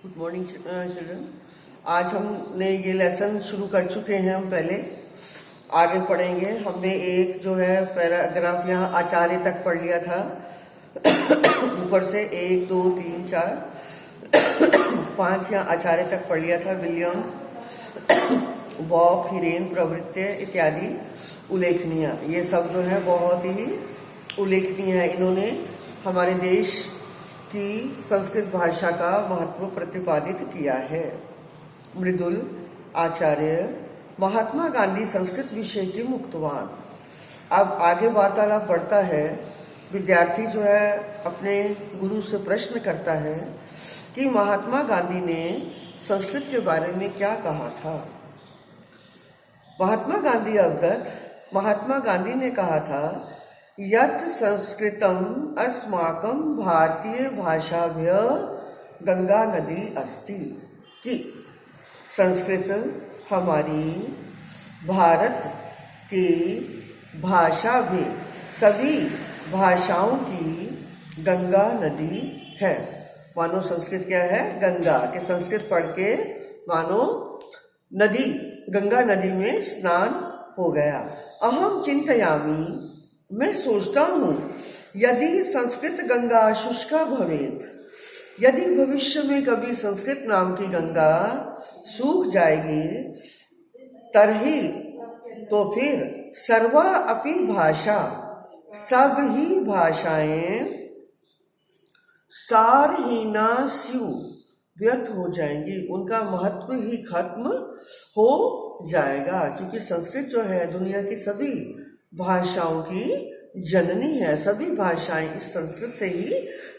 Good morning children. आज हमने ये लेसन शुरू कर चुके हैं। हम पहले आगे पढ़ेंगे। हमने एक जो है पैराग्राफ यहाँ आचार्य तक पढ़ लिया था। ऊपर से 1 2 3 4 5 यहाँ आचार्य तक पढ़ लिया था। विलियम, बॉब, हिरेन, प्रवृत्ति इत्यादि उल्लेखनीय, ये सब जो है बहुत ही उल्लेखनीय है। इन्होंने हमारे देश की संस्कृत भाषा का महत्व प्रतिपादित किया है। मृदुल आचार्य, महात्मा गांधी संस्कृत विषय के मुक्तवान। अब आगे वार्तालाप बढ़ता है। विद्यार्थी जो है अपने गुरु से प्रश्न करता है कि महात्मा गांधी ने संस्कृत के बारे में क्या कहा था। महात्मा गांधी अवगत, महात्मा गांधी ने कहा था, यत् संस्कृतम अस्माकं भारतीय भाषाभ्य गंगा नदी अस्ति, कि संस्कृत हमारी भारत की भाषा भी सभी भाषाओं की गंगा नदी है। मानो संस्कृत क्या है? गंगा। के संस्कृत पढ़ के मानो नदी, गंगा नदी में स्नान हो गया। अहम चिंतयामि, मैं सोचता हूँ, यदि संस्कृत गंगा शुष्का भवेत, यदि भविष्य में कभी संस्कृत नाम की गंगा सूख जाएगी, तरही, तो फिर सर्वा अपि भाषा, सब ही भाषाएं सारहीना स्यु, व्यर्थ हो जाएंगी, उनका महत्व ही खत्म हो जाएगा। क्योंकि संस्कृत जो है दुनिया की सभी भाषाओं की जननी है। सभी भाषाएं इस संस्कृत से ही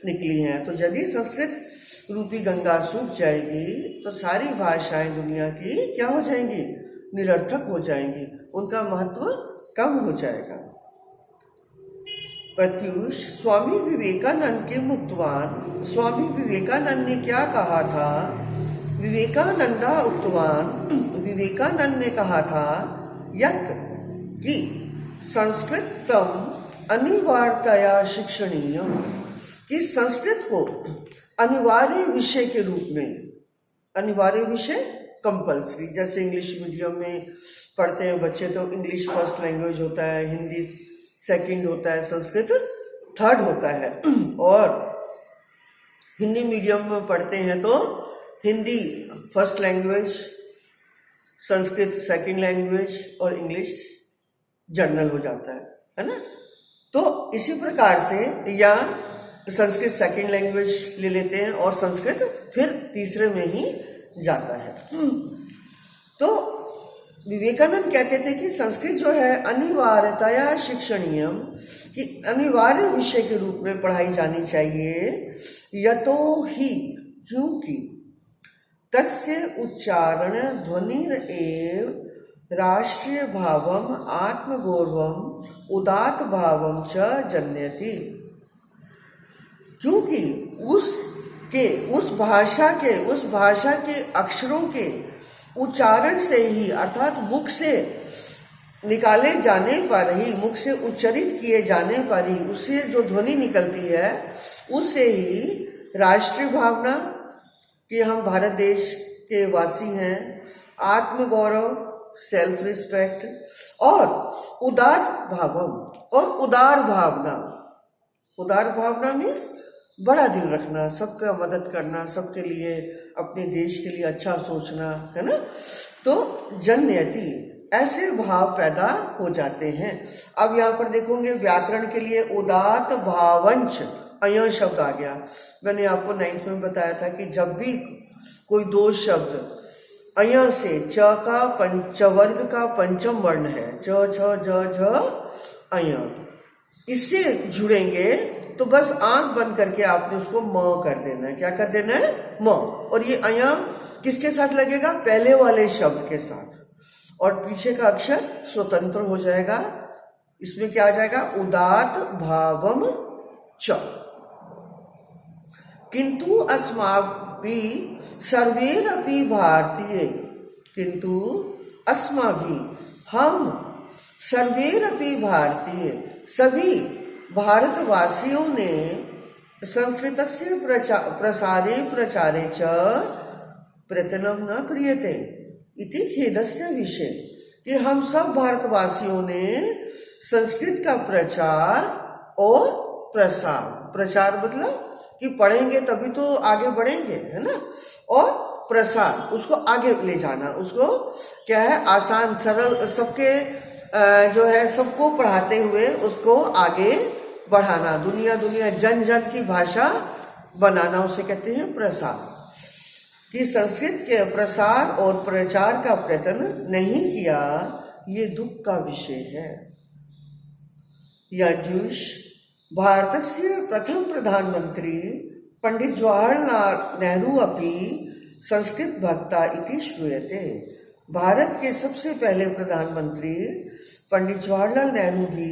निकली हैं। तो यदि संस्कृत रूपी गंगा सूख जाएगी तो सारी भाषाएं दुनिया की क्या हो जाएंगी? निरर्थक हो जाएंगी, उनका महत्व कम हो जाएगा। प्रत्युष, स्वामी विवेकानंद के मुक्तवान। स्वामी विवेकानंद ने क्या कहा था? विवेकानंदा उक्तवान, विवेकानंद ने कहा था, यत्, कि संस्कृतम अनिवार्यतया शिक्षणीय, कि संस्कृत को अनिवार्य विषय के रूप में, अनिवार्य विषय कंपल्सरी, जैसे इंग्लिश मीडियम में पढ़ते हैं बच्चे तो इंग्लिश फर्स्ट लैंग्वेज होता है, हिंदी सेकंड होता है, संस्कृत थर्ड होता है। और हिंदी मीडियम में पढ़ते हैं तो Hindi first language, Sanskrit second language और इंग्लिश जनरल हो जाता है ना। तो इसी प्रकार से या संस्कृत सेकंड लैंग्वेज ले लेते हैं और संस्कृत फिर तीसरे में ही जाता है। तो विवेकानंद कहते थे कि संस्कृत जो है अनिवार्यतया शिक्षणीय, कि अनिवार्य विषय के रूप में पढ़ाई जानी चाहिए। यतो ही, क्योंकि तस्य उच्चारण ध्वनिर एव राष्ट्रीय भावम आत्मगौरवम उदात भावम च जन्यति, क्योंकि उस भाषा के अक्षरों के उच्चारण से ही, अर्थात मुख से निकाले जाने पर ही, मुख से उच्चरित किए जाने पर ही, उससे जो ध्वनि निकलती है उससे ही राष्ट्रीय भावना कि हम भारत देश के वासी हैं, आत्मगौरव सेल्फ रिस्पेक्ट, और उदार भावम और उदार भावना। उदार भावना मीन्स बड़ा दिल रखना, सबका मदद करना, सबके लिए, अपने देश के लिए अच्छा सोचना, है ना। तो जन्यति, ऐसे भाव पैदा हो जाते हैं। अब यहाँ पर देखोगे व्याकरण के लिए उदात भावंच अय शब्द आ गया। मैंने आपको 9th में बताया था कि जब भी कोई दो शब्द अय से, च का पंचवर्ग का पंचम वर्ण है, च छ ज झ अय, इससे जुड़ेंगे तो बस आंख बंद करके आपने उसको म कर देना है। क्या कर देना है? म। और ये अय किसके साथ लगेगा? पहले वाले शब्द के साथ, और पीछे का अक्षर स्वतंत्र हो जाएगा। इसमें क्या आ जाएगा? उदात भावम च। किंतु अस्माभिः सर्वैरपि भारतीय, किंतु अस्माभिः, हम, सर्वैरपि भारतीय, सभी भारतवासियों ने संस्कृतस्य प्रसारे प्रचारे च प्रयत्नं न क्रियते इति खेदस्य विषय, कि हम सब भारतवासियों ने संस्कृत का प्रचार और प्रसार, प्रचार मतलब कि पढ़ेंगे तभी तो आगे बढ़ेंगे, है ना, और प्रसार उसको आगे ले जाना, उसको क्या है आसान सरल सबके जो है सबको पढ़ाते हुए उसको आगे बढ़ाना, दुनिया जन जन की भाषा बनाना, उसे कहते हैं प्रसार। कि संस्कृत के प्रसार और प्रचार का प्रयत्न नहीं किया, ये दुख का विषय है। याजुष भारतस्य प्रथम प्रधानमंत्री पंडित जवाहरलाल नेहरू अपि संस्कृत भक्ता इति श्रूयते। भारत के सबसे पहले प्रधानमंत्री पंडित जवाहरलाल नेहरू भी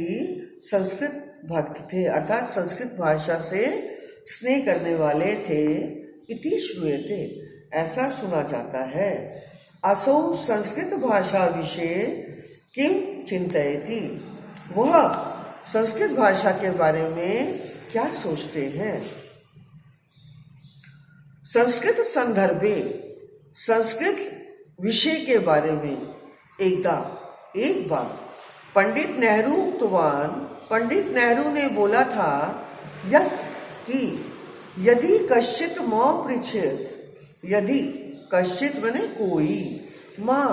संस्कृत भक्त थे, अर्थात संस्कृत भाषा से स्नेह करने वाले थे। इति श्रूयते, ऐसा सुना जाता है। असौ संस्कृत भाषा विषय किम चिंतयति, वह संस्कृत भाषा के बारे में क्या सोचते हैं। संस्कृत संदर्भे, संस्कृत विषय के बारे में एक बार पंडित नेहरू उक्तवान, पंडित नेहरू ने बोला था यत् कि यदि कश्चित मां पृच्छेत, यदि कश्चित माने कोई, मां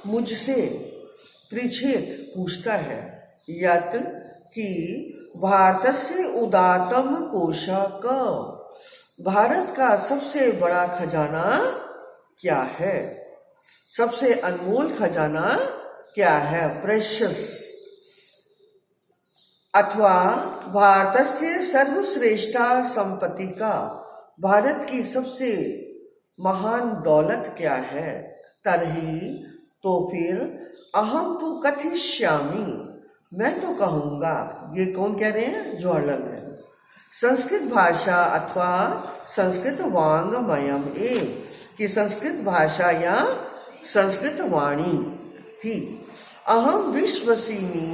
मुझसे, पृच्छेत पूछता है, यत् कि भारतस्य उदात्तम कोशः क, भारत का सबसे बड़ा खजाना क्या है, सबसे अनमोल खजाना क्या है, प्रेशियस, अथवा भारतस्य सर्वश्रेष्ठा संपत्ति का, भारत की सबसे महान दौलत क्या है। तरही, तो फिर अहम तो कथिष्यामि, मैं तो कहूँगा, ये कौन कह रहे हैं, जवाहरलाल नेहरू, संस्कृत भाषा अथवा संस्कृत वाङ्मयम ए, कि संस्कृत भाषा या संस्कृत वाणी ही, अहम विश्वसिमि,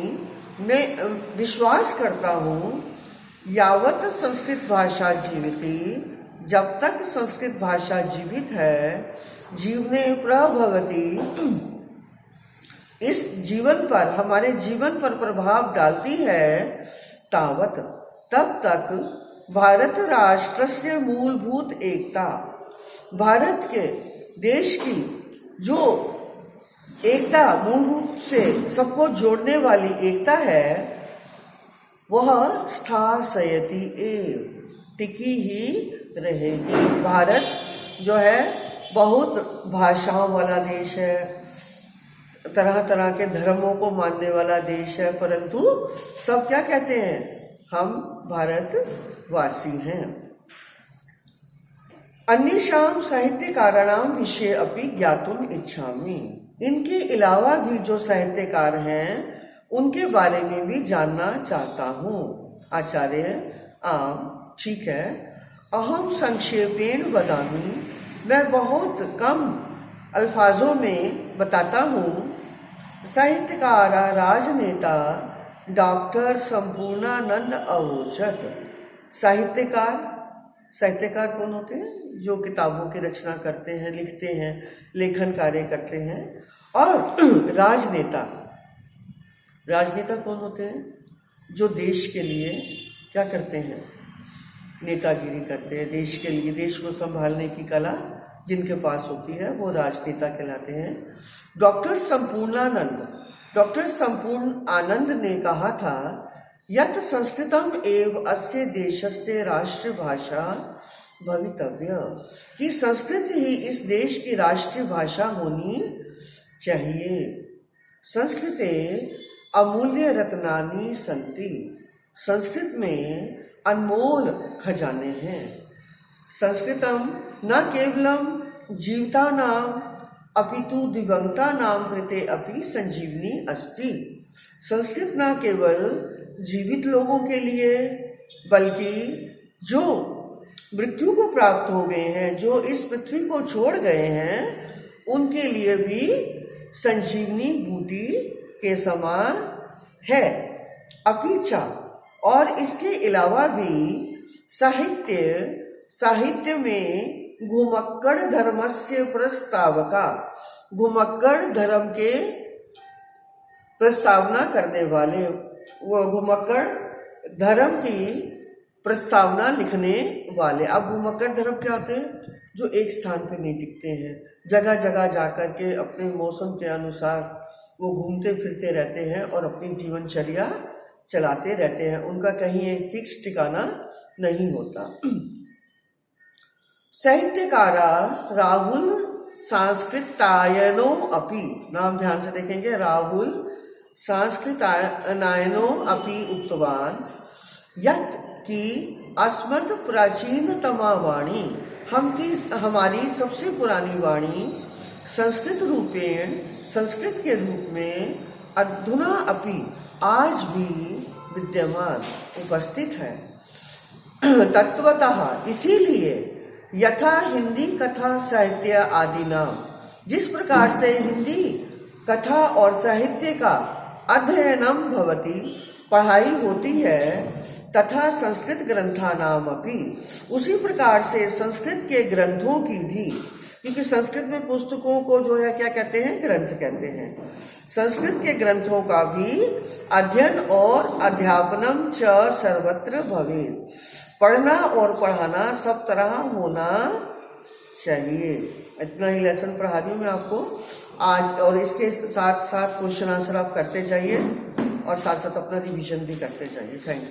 मैं विश्वास करता हूँ, यावत संस्कृत भाषा जीविती, जब तक संस्कृत भाषा जीवित है, जीवने प्रभवती, इस जीवन पर, हमारे जीवन पर प्रभाव डालती है, तावत, तब तक भारत राष्ट्रस्य मूलभूत एकता, भारत के देश की जो एकता, मूल रूप से सबको जोड़ने वाली एकता है, वह स्थासयति एव, टिकी ही रहेगी। भारत जो है बहुत भाषाओं वाला देश है, तरह तरह के धर्मों को मानने वाला देश है, परंतु सब क्या कहते हैं, हम भारतवासी हैं। अन्येषां साहित्यकाराणां विषये अपि ज्ञातुम् इच्छामि, इनके अलावा भी जो साहित्यकार हैं उनके बारे में भी जानना चाहता हूँ। आचार्य आम, ठीक है, अहम संक्षेपेण वदामि, मैं बहुत कम अल्फाजों में बताता हूँ। साहित्यकार राजनेता डॉक्टर संपूर्णानंद अवोचक, साहित्यकार कौन होते हैं, जो किताबों की रचना करते हैं, लिखते हैं, लेखन कार्य करते हैं। और राजनेता कौन होते हैं, जो देश के लिए क्या करते हैं, नेतागिरी करते हैं, देश के लिए, देश को संभालने की कला जिनके पास होती है वो राजनेता कहलाते हैं। डॉक्टर संपूर्ण आनंद ने कहा था, यत् संस्कृतम एव अस्य देशस्य राष्ट्रभाषा भवितव्य, कि संस्कृत ही इस देश की राष्ट्रीय भाषा होनी चाहिए। संस्कृते अमूल्य रत्नानि सन्ति, संस्कृत में अनमोल खजाने हैं। संस्कृतम न केवलम जीवितानां अपितु दिवंगतानां कृते अपि संजीवनी अस्ति, संस्कृत न केवल जीवित लोगों के लिए बल्कि जो मृत्यु को प्राप्त हो गए हैं, जो इस पृथ्वी को छोड़ गए हैं, उनके लिए भी संजीवनी बूटी के समान है। अपिचा, और इसके अलावा भी साहित्य में घुमक्कड़ धर्मस्य प्रस्तावका, घुमक्कड़ धर्म के प्रस्तावना करने वाले, वो घुमक्कड़ धर्म की प्रस्तावना लिखने वाले। अब घुमक्कड़ धर्म क्या होते हैं? जो एक स्थान पे नहीं टिकते हैं, जगह जगह जाकर के अपने मौसम के अनुसार वो घूमते फिरते रहते हैं और अपनी जीवनचर्या चलाते रहते हैं, उनका कहीं एक फिक्स ठिकाना नहीं होता। साहित्यकारा राहुल संस्कृतायनो अपि, नाम ध्यान से देखेंगे, राहुल संस्कृतायनो अपि उक्तवान यत् कि अस्मत् प्राचीनतमा वाणी, हमारी सबसे पुरानी वाणी संस्कृत रूपेण, संस्कृत के रूप में, अधुना अपि, आज भी विद्यमान, उपस्थित है। तत्वतः, इसीलिए, यथा हिंदी कथा साहित्य आदि नाम, जिस प्रकार से हिंदी कथा और साहित्य का अध्ययनम भवति, पढ़ाई होती है, तथा संस्कृत ग्रंथानाम अपि, उसी प्रकार से संस्कृत के ग्रंथों की भी, क्योंकि संस्कृत में पुस्तकों को जो है क्या कहते हैं? ग्रंथ कहते हैं। संस्कृत के ग्रंथों का भी अध्ययन और अध्यापनम च सर्वत्र भवेत्, पढ़ना और पढ़ाना सब तरह होना चाहिए। इतना ही लेसन पढ़ा रही हूँ मैं आपको आज, और इसके साथ साथ क्वेश्चन आंसर आप करते जाइए और साथ साथ अपना रिवीजन भी करते जाइए। Thank you.